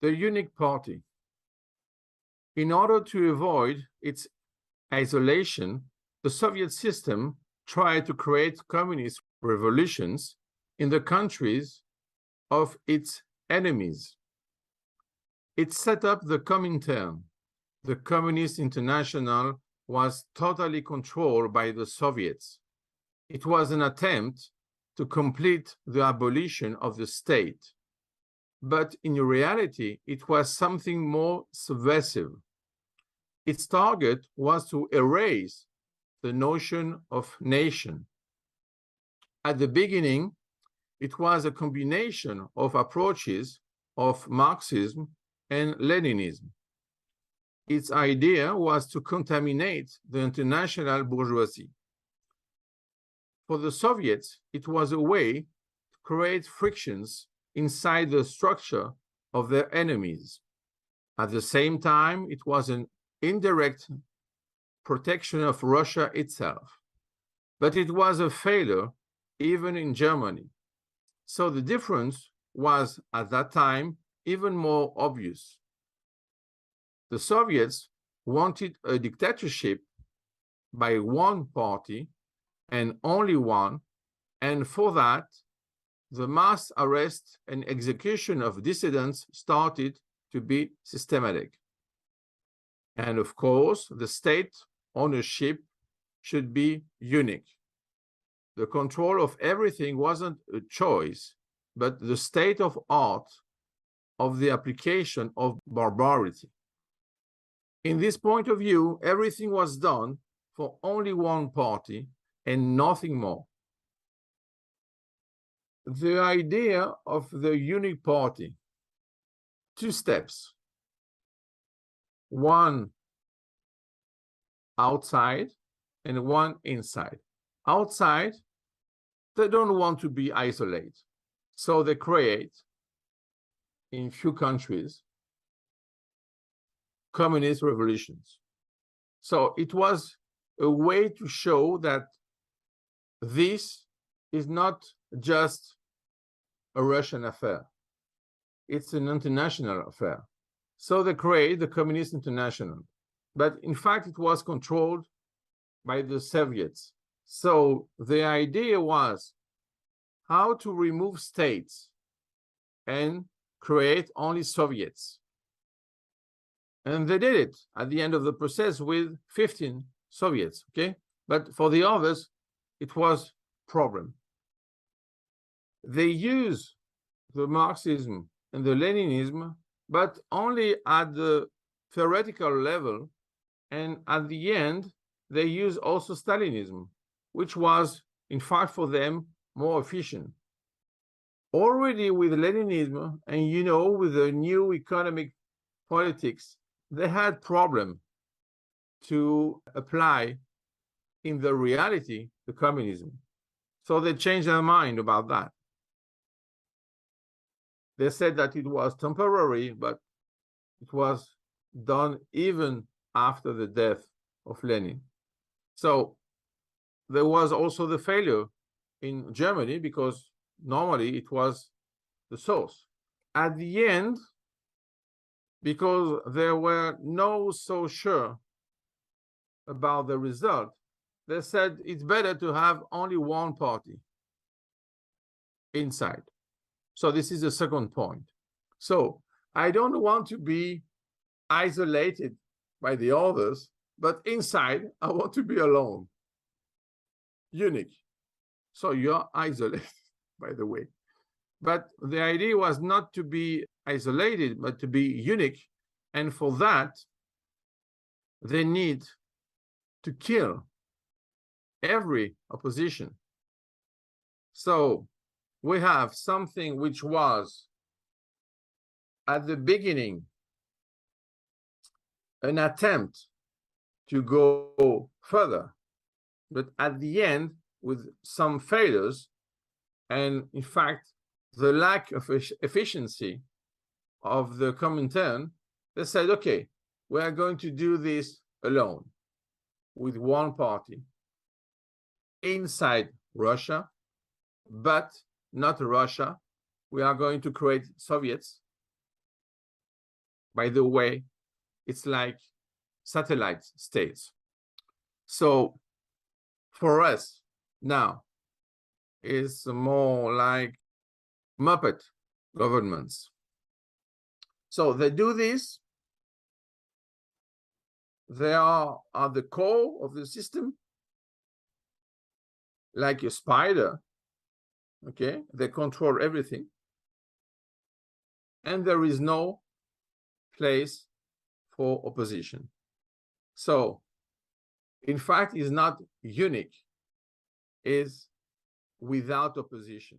The unique party. In order to avoid its isolation, the Soviet system tried to create communist revolutions in the countries of its enemies. It set up the Comintern. The Communist International was totally controlled by the Soviets. It was an attempt to complete the abolition of the state. But in reality, it was something more subversive. Its target was to erase the notion of nation. At the beginning, it was a combination of approaches of Marxism and Leninism. Its idea was to contaminate the international bourgeoisie. For the Soviets, it was a way to create frictions inside the structure of their enemies. At the same time, it was an indirect protection of Russia itself. But it was a failure even in Germany. So the difference was, at that time, even more obvious. The Soviets wanted a dictatorship by one party and only one, and for that, the mass arrest and execution of dissidents started to be systematic. And of course, the state ownership should be unique. The control of everything wasn't a choice, but the state of art of the application of barbarity. In this point of view, everything was done for only one party and nothing more. The idea of the unique party, two steps. One outside and one inside. Outside, they don't want to be isolated. So they create, in few countries, communist revolutions. So it was a way to show that this is not just a Russian affair. It's an international affair. So they create the Communist International. But in fact, it was controlled by the Soviets. So the idea was how to remove states and create only Soviets. And they did it at the end of the process with 15 Soviets, okay? But for the others, it was a problem. They use the Marxism and the Leninism, but only at the theoretical level. And at the end, they use also Stalinism, which was, in fact, for them, more efficient. Already with Leninism, and you know, with the new economic politics, they had problem to apply in the reality the communism. So they changed their mind about that. They said that it was temporary, but it was done even after the death of Lenin. So there was also the failure in Germany because normally it was the source. At the end, because they were not so sure about the result, they said it's better to have only one party inside. So this is the second point. So I don't want to be isolated by the others, but inside I want to be alone, unique. So you're isolated, by the way. But the idea was not to be isolated, but to be unique. And for that, they need to kill every opposition. So we have something which was at the beginning an attempt to go further, but at the end, with some failures, and in fact, the lack of efficiency of the Comintern, they said, okay, we are going to do this alone, with one party, inside Russia, but not Russia. We are going to create Soviets. by the way, it's like satellite states. So for us now, it's more like Muppet governments. So they do this. They are at the core of the system, like a spider. Okay, they control everything. And there is no place for opposition. So, in fact, it's not unique, it's without opposition.